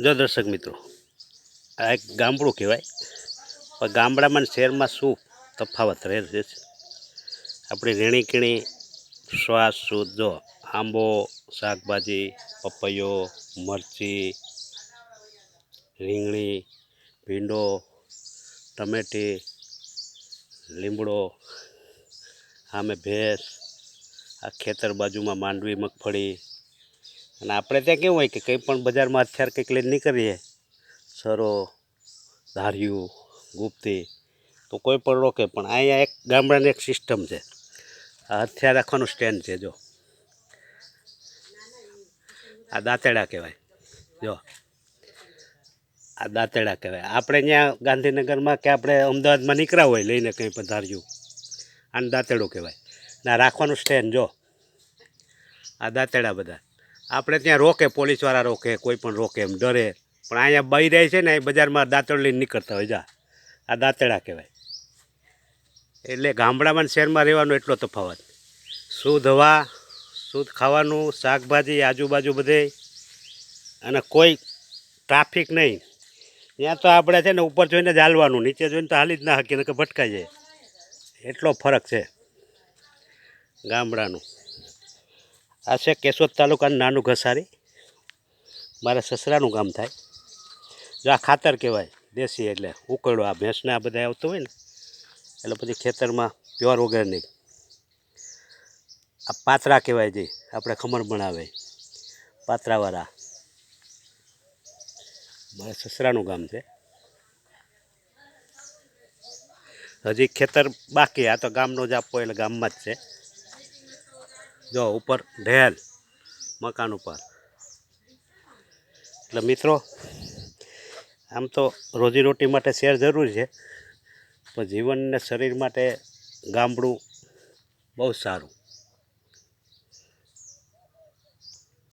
જો દર્શક મિત્રો, આ એક ગામડું કહેવાય, પણ ગામડામાં અને શહેરમાં શું તફાવત રહે છે? આપણી ઝીણી કીણી શ્વાસ શુદ્ધ, જો આંબો, શાકભાજી, પપૈયો, મરચી, રીંગણી, ભીંડો, ટમેટી, લીમડો, સામે ભેંસ, આ ખેતર બાજુમાં માંડવી, મગફળી. અને આપણે ત્યાં કેવું હોય કે કંઈ પણ બજારમાં હથિયાર કંઈક લઈને નીકળીએ, સરો, ધાર્યું, ગુપ્તી, તો કોઈ પણ રોકે. પણ અહીંયા એક ગામડાની એક સિસ્ટમ છે, આ હથિયાર રાખવાનું સ્ટેન્ડ છે. જો આ દાંતેડા કહેવાય. જો આ દાંતેડા કહેવાય. આપણે ત્યાં ગાંધીનગરમાં કે આપણે અમદાવાદમાં નીકળ્યા હોય લઈને કંઈ પણ ધાર્યું, આને દાંતેડું કહેવાય. ને આ રાખવાનું સ્ટેન્ડ જો આ દાંતેડા બધા. આપણે ત્યાં રોકે, પોલીસવાળા રોકે, કોઈ પણ રોકે એમ ડરે. પણ અહીંયા બઈ રહે છે ને, એ બજારમાં દાંતેડું લઈને નીકળતા હોય. જા આ દાંતેડા કહેવાય. એટલે ગામડામાં શહેરમાં રહેવાનો એટલો તફાવત. શુદ્ધ હવા, શુદ્ધ ખાવાનું, શાકભાજી આજુબાજુ બધે, અને કોઈ ટ્રાફિક નહીં. ત્યાં તો આપણે છે ને ઉપર જોઈને જ હાલવાનું, નીચે જોઈને તો હાલી જ ના શકીએ, કે ભટકાઈ જાય. એટલો ફરક છે ગામડાનું. આ છે કેશોદ તાલુકાનું નાનું ઘસારી, મારા સસરાનું ગામ થાય. જો આ ખાતર કહેવાય દેશી, એટલે ઉકળો. આ ભેંસને આ બધા આવતું હોય ને, એટલે પછી ખેતરમાં પ્યોર વગર નહીં. આ પાતરા કહેવાય, જે આપણે ખમણ બનાવે, પાતરાવાળા. મારા સસરાનું ગામ છે. હજી ખેતર બાકી, આ તો ગામનો જ આપવો, એટલે ગામમાં જ છે. જો ઉપર ઢેલ મકાન ઉપર. એટલે મિત્રો, આમ તો રોજીરોટી માટે શહેર જરૂરી છે, પણ જીવન અને શરીર માટે ગામડું બહુ સારું.